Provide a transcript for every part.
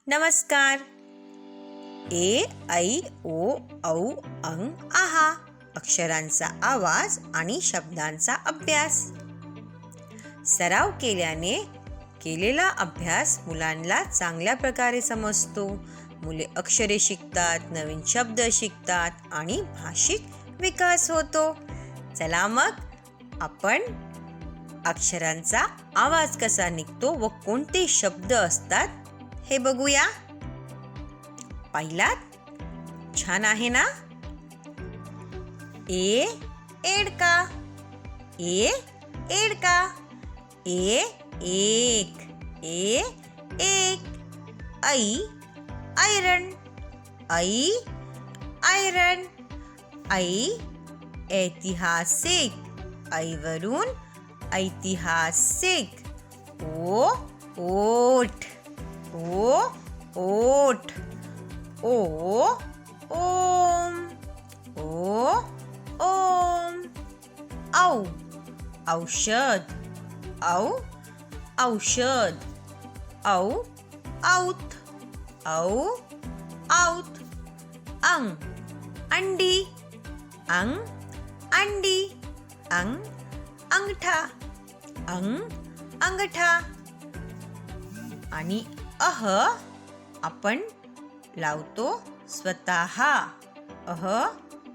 नमस्कार. ए, ऐ, ओ, औ, अं, आहा अक्षरांचा आवाज आणि शब्दांचा अभ्यास. सराव केल्याने केलेला अभ्यास मुलांना चांगल्या प्रकारे समजतो. मुले अक्षरे शिकतात, नवीन शब्द शिकतात आणि भाषिक विकास होतो. चला मग आपण अक्षरांचा आवाज कसा निघतो व कोणते शब्द असतात हे बघूया. पहिलात छान आहे ना? ए एडका, ए एडका, ए एक, ए एक. ऐ ऐरण, ऐ ऐरण, ऐ ऐतिहासिक, ऐवरून ऐतिहासिक. ओ ओठ, ओ ओठ. ओ ओम, ओ ओम. औ औषध, औ औषध. औ औत, औ औत. अंग अंडी, अंग अंडी. अंग अंगठा, अंग अंगठा. आणि अह आपण लावतो स्वतः. अह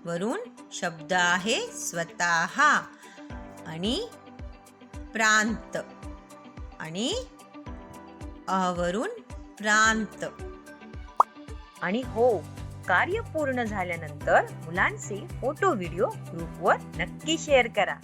वरून शब्द आहे स्वतः. आणि प्रांत, आणि अह वरून प्रांत. आणि हो, कार्य पूर्ण झाल्यानंतर मुलांचे फोटो व्हिडिओ ग्रुपवर नक्की शेअर करा.